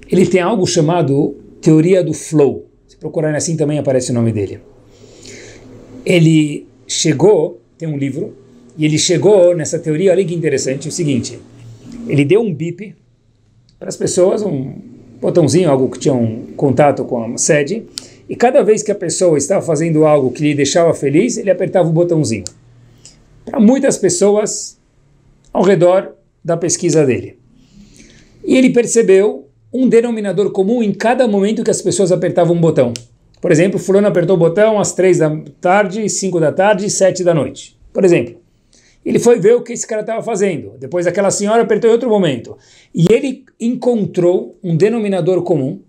Speaker 1: Ele tem algo chamado Teoria do Flow. Se procurarem assim também aparece o nome dele. Ele chegou, tem um livro, e ele chegou nessa teoria, olha que interessante, o seguinte, ele deu um bip para as pessoas, um botãozinho, algo que tinha um contato com a sede, e cada vez que a pessoa estava fazendo algo que lhe deixava feliz, ele apertava o botãozinho. Para muitas pessoas ao redor da pesquisa dele. E ele percebeu um denominador comum em cada momento que as pessoas apertavam um botão. Por exemplo, fulano apertou o botão às 3 da tarde, 5 da tarde e 7 da noite. Por exemplo. Ele foi ver o que esse cara estava fazendo. Depois aquela senhora apertou em outro momento. E ele encontrou um denominador comum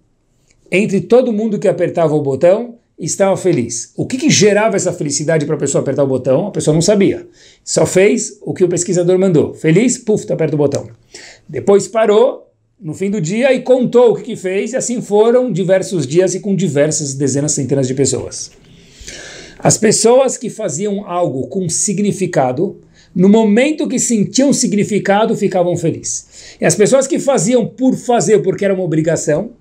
Speaker 1: entre todo mundo que apertava o botão e estava feliz. O que gerava essa felicidade para a pessoa apertar o botão? A pessoa não sabia. Só fez o que o pesquisador mandou. Feliz, puf, aperta o botão. Depois parou no fim do dia e contou o que fez, e assim foram diversos dias e com diversas dezenas, centenas de pessoas. As pessoas que faziam algo com significado, no momento que sentiam significado, ficavam felizes. E as pessoas que faziam por fazer, porque era uma obrigação,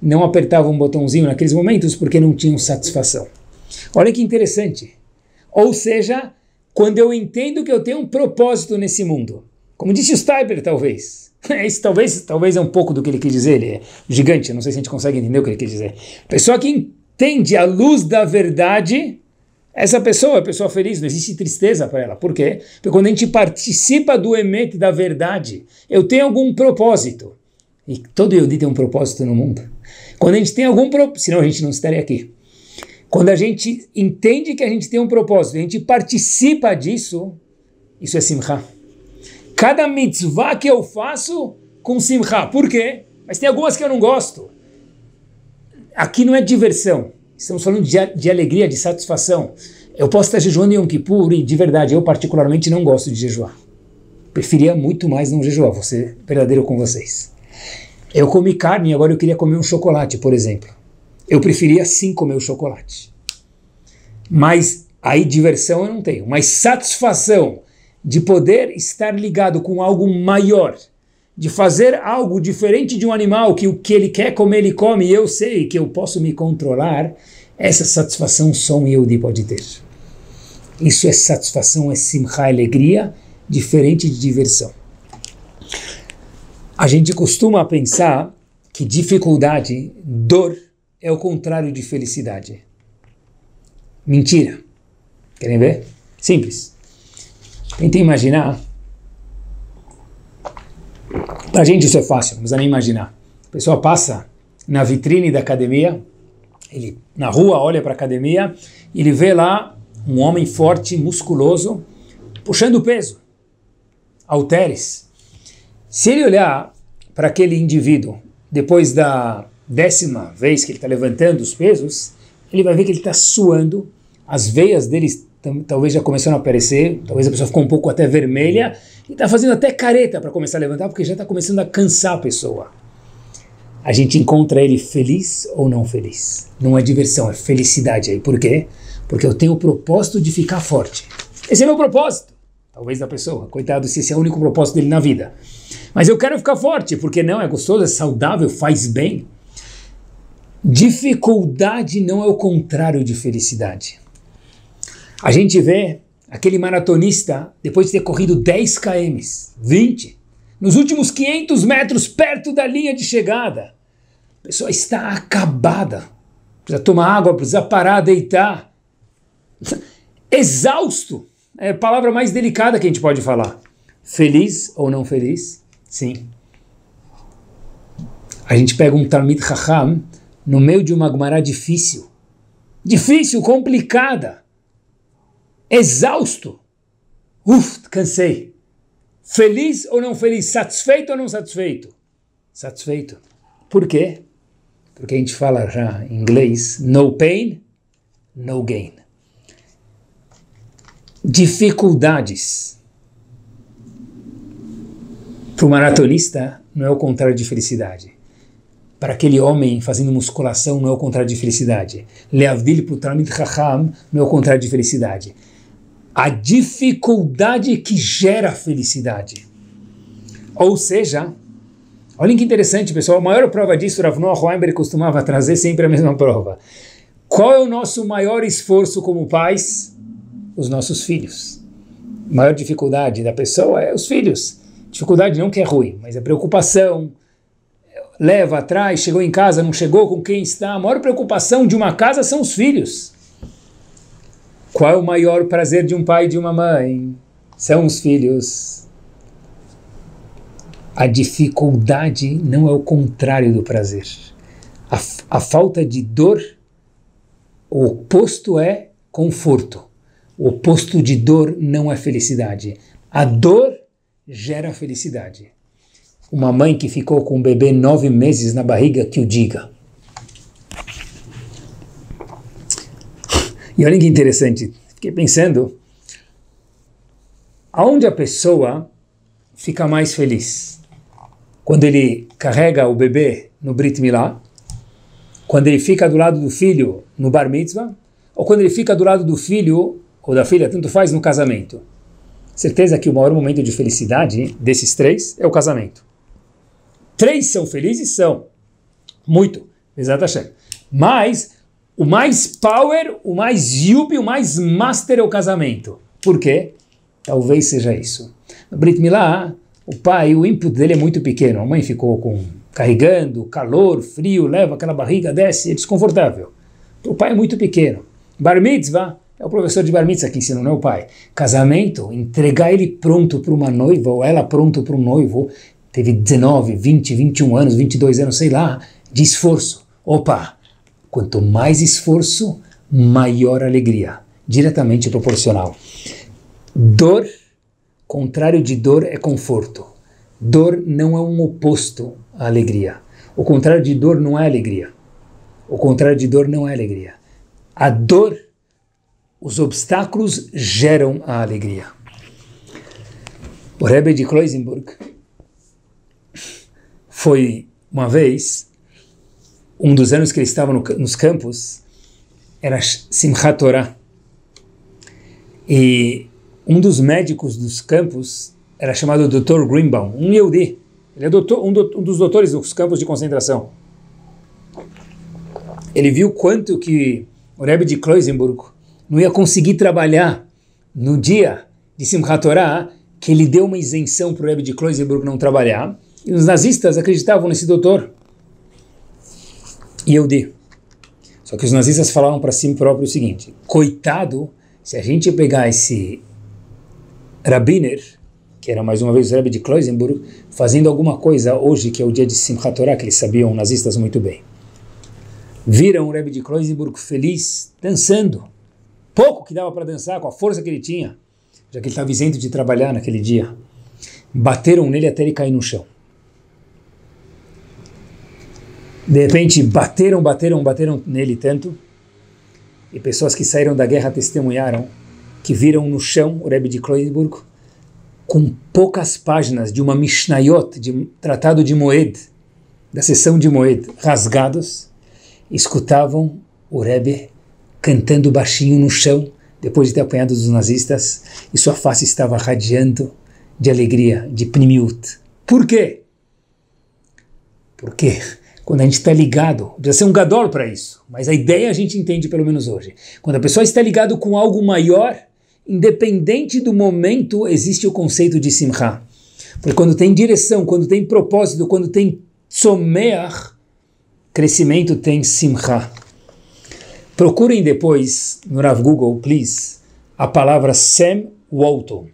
Speaker 1: não apertavam um botãozinho naqueles momentos porque não tinham satisfação. Olha que interessante. Ou seja, quando eu entendo que eu tenho um propósito nesse mundo, como disse o Steiber, talvez, isso talvez é um pouco do que ele quis dizer, ele é gigante, eu não sei se a gente consegue entender o que ele quis dizer. Pessoa que entende a luz da verdade, essa pessoa é pessoa feliz, não existe tristeza para ela. Por quê? Porque quando a gente participa do Emet, da verdade, eu tenho algum propósito. E todo Yehudi tem um propósito no mundo. Quando a gente tem algum propósito, senão a gente não estaria aqui. Quando a gente entende que a gente tem um propósito, a gente participa disso, isso é Simcha. Cada mitzvah que eu faço com Simcha. Por quê? Mas tem algumas que eu não gosto. Aqui não é diversão. Estamos falando de alegria, de satisfação. Eu posso estar jejuando em Yom Kippur e, de verdade, eu particularmente não gosto de jejuar. Preferia muito mais não jejuar, vou ser verdadeiro com vocês. Eu comi carne e agora eu queria comer um chocolate, por exemplo. Eu preferia sim comer o chocolate. Mas aí diversão eu não tenho. Mas satisfação de poder estar ligado com algo maior, de fazer algo diferente de um animal, que o que ele quer comer, ele come, e eu sei que eu posso me controlar, essa satisfação só um Yehudi pode ter. Isso é satisfação, é simcha, alegria, diferente de diversão. A gente costuma pensar que dificuldade, dor, é o contrário de felicidade. Mentira. Querem ver? Simples. Tentem imaginar. Pra gente isso é fácil, não precisa nem imaginar. A pessoa passa na vitrine da academia, ele na rua olha para a academia e ele vê lá um homem forte, musculoso, puxando peso, halteres. Se ele olhar para aquele indivíduo depois da 10ª vez que ele está levantando os pesos, ele vai ver que ele está suando, as veias dele talvez já começaram a aparecer, talvez a pessoa ficou um pouco até vermelha, e está fazendo até careta para começar a levantar, porque já está começando a cansar a pessoa. A gente encontra ele feliz ou não feliz. Não é diversão, é felicidade aí. Por quê? Porque eu tenho o propósito de ficar forte. Esse é meu propósito. Talvez da pessoa. Coitado se esse é o único propósito dele na vida. Mas eu quero ficar forte, porque não, é gostoso, é saudável, faz bem. Dificuldade não é o contrário de felicidade. A gente vê aquele maratonista, depois de ter corrido 10 km, 20, nos últimos 500 metros, perto da linha de chegada, a pessoa está acabada, precisa tomar água, precisa parar, deitar, exausto, é a palavra mais delicada que a gente pode falar. Feliz ou não feliz? Sim. A gente pega um Talmid Chacham no meio de uma Gemara difícil, complicada, exausto, cansei. Feliz ou não feliz? Satisfeito ou não satisfeito? Satisfeito. Por quê? Porque a gente fala já em inglês, no pain, no gain. Dificuldades. Para o maratonista, não é o contrário de felicidade. Para aquele homem fazendo musculação, não é o contrário de felicidade. Leavdil para o Talmid Chacham, não é o contrário de felicidade. A dificuldade que gera felicidade. Ou seja, olhem que interessante, pessoal, a maior prova disso, Rav Noah Weinberg costumava trazer sempre a mesma prova. Qual é o nosso maior esforço como pais? Os nossos filhos. A maior dificuldade da pessoa é os filhos. Dificuldade não que é ruim, mas é preocupação. Leva atrás, chegou em casa, não chegou, com quem está. A maior preocupação de uma casa são os filhos. Qual é o maior prazer de um pai e de uma mãe? São os filhos. A dificuldade não é o contrário do prazer. A falta de dor, o oposto é conforto. O oposto de dor não é felicidade. A dor gera felicidade. Uma mãe que ficou com um bebê 9 meses na barriga, que o diga. E olha que interessante, fiquei pensando, aonde a pessoa fica mais feliz? Quando ele carrega o bebê no Brit Milá, quando ele fica do lado do filho no Bar Mitzvah, ou quando ele fica do lado do filho ou da filha, tanto faz, no casamento. Certeza que o maior momento de felicidade desses 3 é o casamento. 3 são felizes? São. Muito. Bezat Hashem. Mas o mais power, o mais yuppie, o mais master é o casamento. Por quê? Talvez seja isso. No Brit Milá, o pai, o input dele é muito pequeno. A mãe ficou carregando, calor, frio, leva aquela barriga, desce, é desconfortável. O pai é muito pequeno. Bar Mitzvah, é o professor de Bar Mitzvah que ensina, não é o pai. Casamento, entregar ele pronto para uma noiva, ou ela pronto para um noivo, teve 19, 20, 21 anos, 22 anos, sei lá, de esforço. Opa! Quanto mais esforço, maior alegria. Diretamente proporcional. Dor, contrário de dor é conforto. Dor não é um oposto à alegria. O contrário de dor não é alegria. O contrário de dor não é alegria. A dor, os obstáculos geram a alegria. O Rebbe de Kloisenburg foi uma vez, um dos anos que ele estava nos campos, era Simchat Torah. E um dos médicos dos campos era chamado Dr. Greenbaum, um Yehudi. Ele é um dos doutores dos campos de concentração. Ele viu quanto que o Rebbe de Kloisenburg não ia conseguir trabalhar no dia de Simchat Torah, que ele deu uma isenção para o Rebbe de Kloisenburg não trabalhar. E os nazistas acreditavam nesse doutor. Yehudi. Só que os nazistas falavam para si próprio o seguinte: coitado, se a gente pegar esse Rabiner, que era mais uma vez o Rebbe de Kloisenburg, fazendo alguma coisa hoje, que é o dia de Simchat Torah, que eles sabiam, nazistas, muito bem. Viram o Rebbe de Kloisenburg feliz, dançando. Pouco que dava para dançar, com a força que ele tinha, já que ele estava isento de trabalhar naquele dia. Bateram nele até ele cair no chão. De repente, bateram nele tanto, e pessoas que saíram da guerra testemunharam que viram no chão o Rebbe de Kloisenburg com poucas páginas de uma Mishnayot, de tratado de Moed, da sessão de Moed, rasgados, escutavam o Rebbe cantando baixinho no chão, depois de ter apanhado dos nazistas, e sua face estava radiando de alegria, de pnimiut. Por quê? Porque quando a gente está ligado, precisa ser um gadol para isso, mas a ideia a gente entende pelo menos hoje. Quando a pessoa está ligado com algo maior, independente do momento, existe o conceito de simcha. Porque quando tem direção, quando tem propósito, quando tem tzomeach, crescimento, tem simcha. Procurem depois no Rav Google, please, a palavra Sam Walton.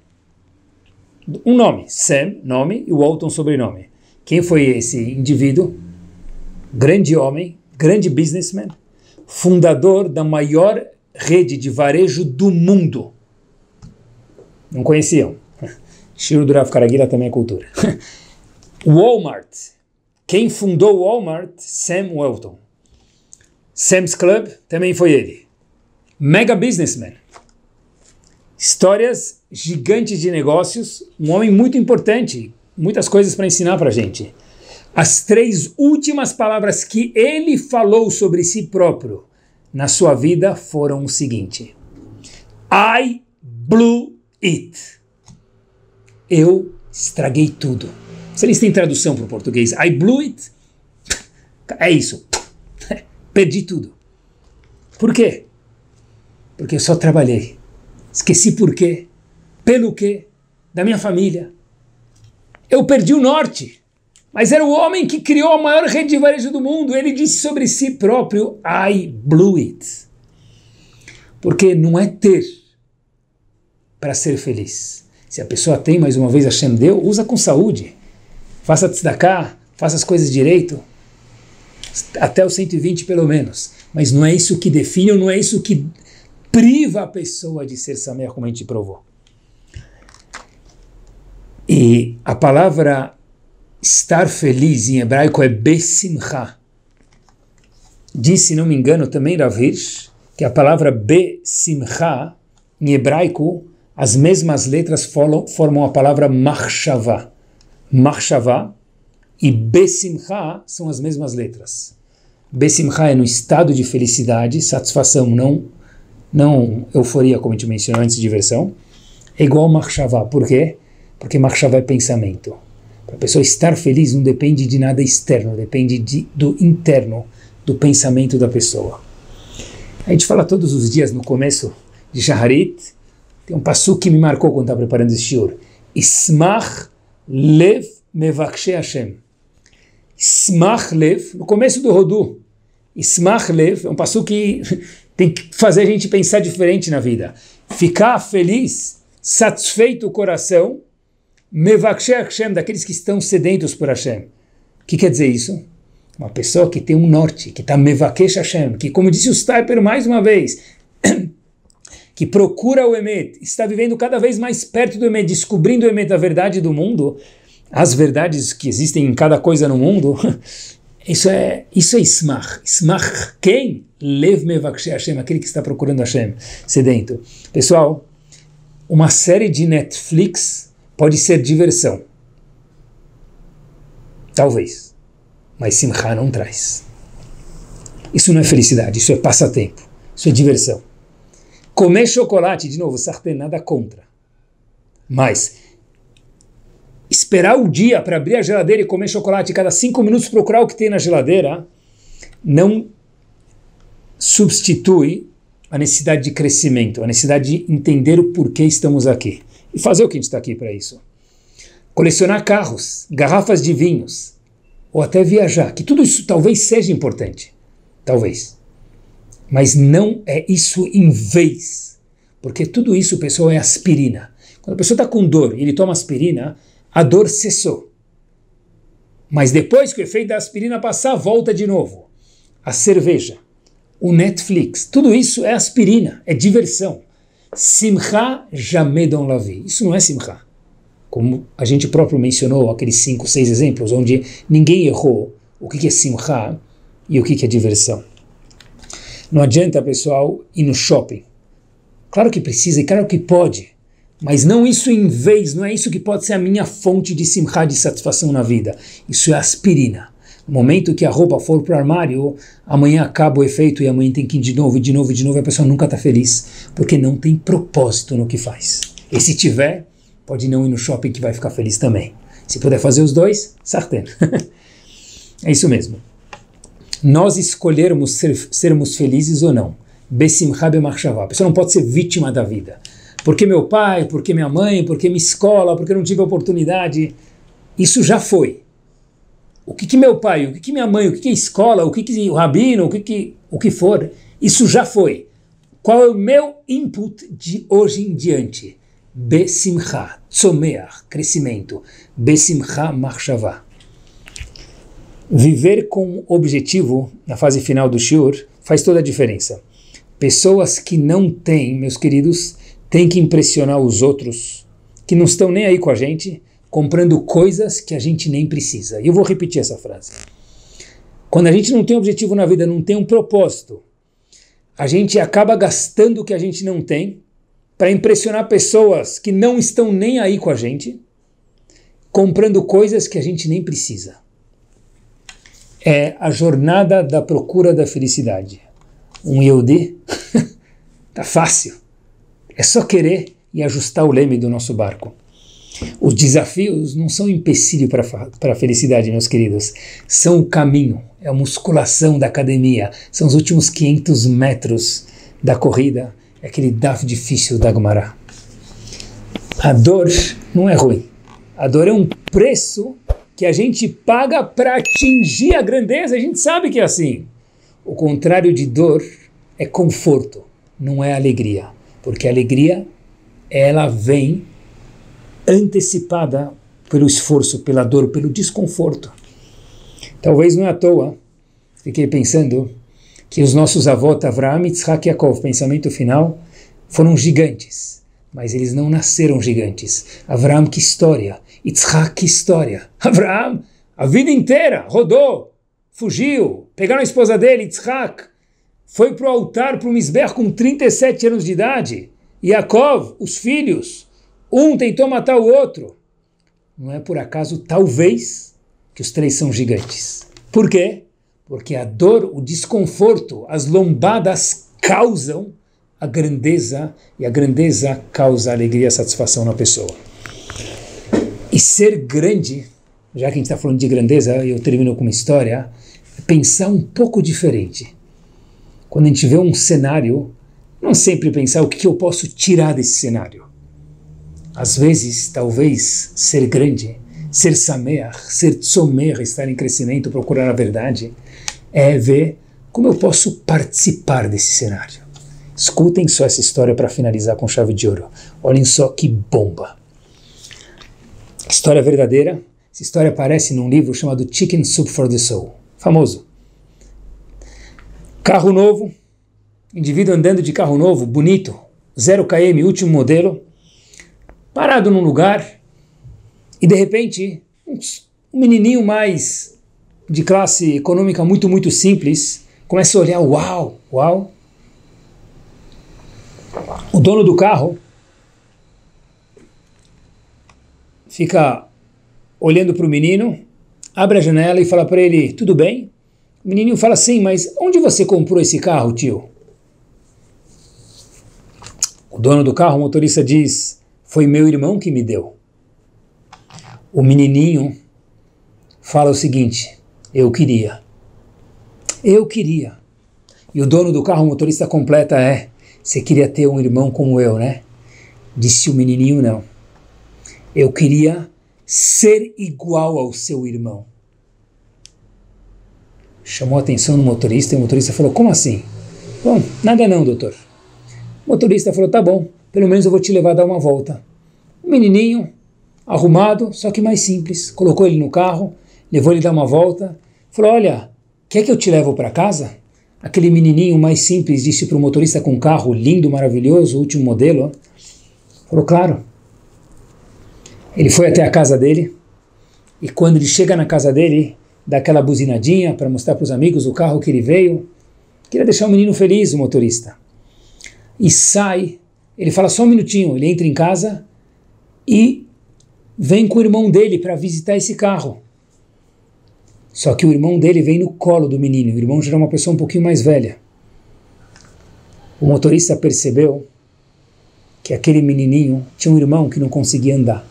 Speaker 1: Um nome, Sam, nome, e Walton, sobrenome. Quem foi esse indivíduo? Grande homem, grande businessman, fundador da maior rede de varejo do mundo. Não conheciam? Shiro do Rav Karagila também é cultura. Walmart. Quem fundou o Walmart? Sam Walton. Sam's Club também foi ele. Mega businessman. Histórias gigantes de negócios. Um homem muito importante. Muitas coisas para ensinar para a gente. As 3 últimas palavras que ele falou sobre si próprio na sua vida foram o seguinte: I blew it. Eu estraguei tudo. Se eles têm tradução para o português, I blew it, é isso. Perdi tudo. Por quê? Porque eu só trabalhei. Esqueci por quê, pelo quê, da minha família. Eu perdi o norte. Mas era o homem que criou a maior rede de varejo do mundo. Ele disse sobre si próprio, I blew it. Porque não é ter para ser feliz. Se a pessoa tem, mais uma vez, Hashem deu, usa com saúde. Faça tzedakah, faça as coisas direito. Até os 120 pelo menos. Mas não é isso que define, ou não é isso que priva a pessoa de ser sameach, como a gente provou. E a palavra estar feliz em hebraico é besimcha. Diz, se não me engano, também Rav Hirsch, que a palavra besimcha, em hebraico, as mesmas letras formam a palavra machshavah. Machshavah e besimcha são as mesmas letras. Besimcha é no estado de felicidade, satisfação, não euforia, como a gente mencionou antes, diversão. É igual machshavah. Por quê? Porque machshavah é pensamento. Para a pessoa estar feliz não depende de nada externo, depende do interno, do pensamento da pessoa. A gente fala todos os dias no começo de Shaharit, tem um passuque que me marcou quando estava preparando esse shiur. Ismach lev mevakshe Hashem. Ismach lev, no começo do Rodu. Ismach lev é um passuque que tem que fazer a gente pensar diferente na vida. Ficar feliz, satisfeito o coração, Mevakshe Hashem, daqueles que estão sedentos por Hashem. O que quer dizer isso? Uma pessoa que tem um norte, que está Mevakesh Hashem, que, como disse o Steiper mais uma vez, que procura o Emet, está vivendo cada vez mais perto do Emet, descobrindo o Emet, a verdade do mundo, as verdades que existem em cada coisa no mundo. Isso é Ismach. Ismach quem? Lev Mevakshe Hashem, aquele que está procurando Hashem, sedento. Pessoal, uma série de Netflix pode ser diversão. Talvez. Mas simcha não traz. Isso não é felicidade, isso é passatempo. Isso é diversão. Comer chocolate, de novo, sartén, nada contra. Mas esperar o dia para abrir a geladeira e comer chocolate, cada 5 minutos procurar o que tem na geladeira, não substitui a necessidade de crescimento, a necessidade de entender o porquê estamos aqui. E fazer o que a gente está aqui para isso. Colecionar carros, garrafas de vinhos, ou até viajar, que tudo isso talvez seja importante. talvez. Mas não é isso em vez, porque tudo isso, pessoal, é aspirina. Quando a pessoa está com dor e ele toma aspirina, a dor cessou. Mas depois que o efeito da aspirina passar, volta de novo. A cerveja, o Netflix, tudo isso é aspirina, é diversão. Simcha jamedon lavi. Isso não é simcha. Como a gente próprio mencionou, aqueles 5, 6 exemplos, onde ninguém errou o que é simcha e o que é diversão. Não adianta, pessoal, ir no shopping. Claro que precisa e claro que pode, mas não isso em vez, não é isso que pode ser a minha fonte de simcha, de satisfação na vida. Isso é aspirina. No momento que a roupa for para o armário, amanhã acaba o efeito e amanhã tem que ir de novo, e de novo, e de novo, e a pessoa nunca está feliz, porque não tem propósito no que faz. E se tiver, pode não ir no shopping que vai ficar feliz também. Se puder fazer os dois, sartén. É isso mesmo. Nós escolhermos sermos felizes ou não. Besimcha bemachshavá. A pessoa não pode ser vítima da vida. Porque meu pai, porque minha mãe, porque minha escola, porque eu não tive oportunidade. Isso já foi. O que meu pai, o que minha mãe, o que a escola, o que o rabino, o que for, isso já foi. Qual é o meu input de hoje em diante? Besimcha, tzomeach, crescimento. Besimcha machshavá. Viver com objetivo, na fase final do shiur, faz toda a diferença. Pessoas que não têm, meus queridos, têm que impressionar os outros, que não estão nem aí com a gente, comprando coisas que a gente nem precisa. E eu vou repetir essa frase. Quando a gente não tem objetivo na vida, não tem um propósito, a gente acaba gastando o que a gente não tem para impressionar pessoas que não estão nem aí com a gente, comprando coisas que a gente nem precisa. É a jornada da procura da felicidade. Um Yehudi, tá fácil. É só querer e ajustar o leme do nosso barco. Os desafios não são empecilho para a felicidade, meus queridos. São o caminho, é a musculação da academia. São os últimos 500 metros da corrida. É aquele daf difícil da Gemara. A dor não é ruim. A dor é um preço que a gente paga para atingir a grandeza. A gente sabe que é assim. O contrário de dor é conforto, não é alegria. Porque a alegria, ela vem antecipada pelo esforço, pela dor, pelo desconforto. Talvez não é à toa, fiquei pensando que os nossos avós, Avraham, Yitzhak e Yaakov, pensamento final, foram gigantes, mas eles não nasceram gigantes. Avraham, que história! Yitzhak, que história! Avraham, a vida inteira, rodou, fugiu, pegaram a esposa dele, Yitzhak, foi para o altar, para o Mizbeach com 37 anos de idade. Yaakov, os filhos, um tentou matar o outro. Não é por acaso, talvez, que os 3 são gigantes. Por quê? Porque a dor, o desconforto, as lombadas causam a grandeza, e a grandeza causa alegria e satisfação na pessoa. E ser grande, já que a gente está falando de grandeza, eu termino com uma história, é pensar um pouco diferente. Quando a gente vê um cenário, não sempre pensar o que eu posso tirar desse cenário. Às vezes, talvez, ser grande, ser sameach, ser tzomer, estar em crescimento, procurar a verdade, é ver como eu posso participar desse cenário. Escutem só essa história para finalizar com chave de ouro. Olhem só que bomba. História verdadeira. Essa história aparece num livro chamado Chicken Soup for the Soul. Famoso. Carro novo, indivíduo andando de carro novo, bonito, 0 km, último modelo, parado num lugar, e de repente, um menininho mais de classe econômica muito, muito simples, começa a olhar, uau, uau. O dono do carro fica olhando para o menino, abre a janela e fala para ele, tudo bem? O menininho fala assim, mas onde você comprou esse carro, tio? O dono do carro, o motorista, diz, foi meu irmão que me deu. O menininho fala o seguinte, eu queria. Eu queria. E o dono do carro, o motorista, completa, você queria ter um irmão como eu, né? Disse o menininho, não. Eu queria ser igual ao seu irmão. chamou a atenção do motorista, e o motorista falou, como assim? Bom, nada não, doutor. O motorista falou, tá bom, pelo menos eu vou te levar a dar uma volta. Um menininho, arrumado, só que mais simples, colocou ele no carro, levou ele a dar uma volta, falou, olha, quer que eu te levo para casa? Aquele menininho mais simples disse para o motorista com um carro lindo, maravilhoso, último modelo. Falou, claro. Ele foi até a casa dele, e quando ele chega na casa dele, dá aquela buzinadinha para mostrar para os amigos o carro que ele veio. Queria deixar o menino feliz, o motorista. E sai, ele fala só um minutinho, ele entra em casa e vem com o irmão dele para visitar esse carro. Só que o irmão dele vem no colo do menino, o irmão já era uma pessoa um pouquinho mais velha. O motorista percebeu que aquele menininho tinha um irmão que não conseguia andar.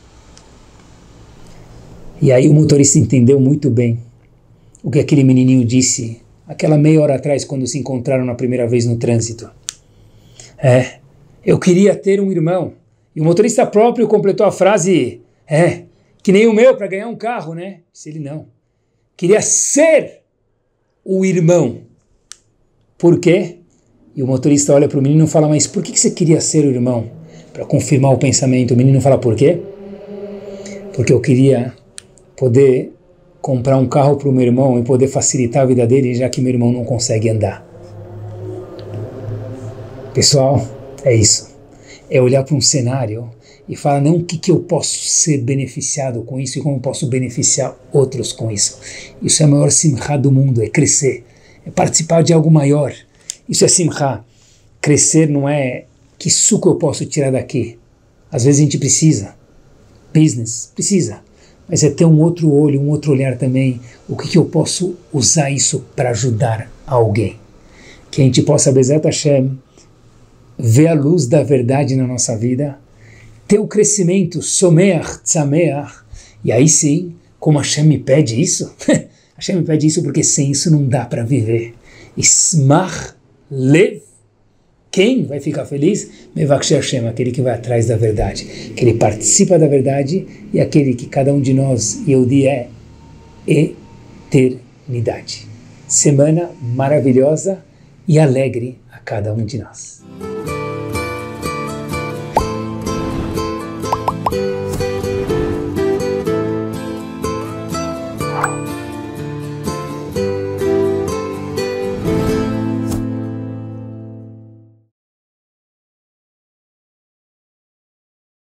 Speaker 1: E aí o motorista entendeu muito bem o que aquele menininho disse aquela meia hora atrás quando se encontraram na primeira vez no trânsito. Eu queria ter um irmão. E o motorista próprio completou a frase, que nem o meu para ganhar um carro, né? Disse ele, não. Queria ser o irmão. Por quê? E o motorista olha para o menino e fala, mas por que você queria ser o irmão? Para confirmar o pensamento. O menino fala, por quê? Porque eu queria poder comprar um carro para o meu irmão e poder facilitar a vida dele, já que meu irmão não consegue andar. Pessoal, é isso. É olhar para um cenário e falar, não o que eu posso ser beneficiado com isso e como eu posso beneficiar outros com isso. Isso é a maior simcha do mundo, é crescer, é participar de algo maior. Isso é simcha. Crescer não é que suco eu posso tirar daqui. Às vezes a gente precisa. Business, precisa. Mas é ter um outro olho, um outro olhar também. O que eu posso usar isso para ajudar alguém? Que a gente possa, Bezat Hashem, ver a luz da verdade na nossa vida, ter o crescimento, someach, tzameach, e aí sim, como Hashem me pede isso, Hashem me pede isso porque sem isso não dá para viver. Ismach lev, quem vai ficar feliz? Mevakshei Hashem, aquele que vai atrás da verdade, que ele participa da verdade e aquele que cada um de nós, Yehudi, é eternidade. Semana maravilhosa e alegre a cada um de nós.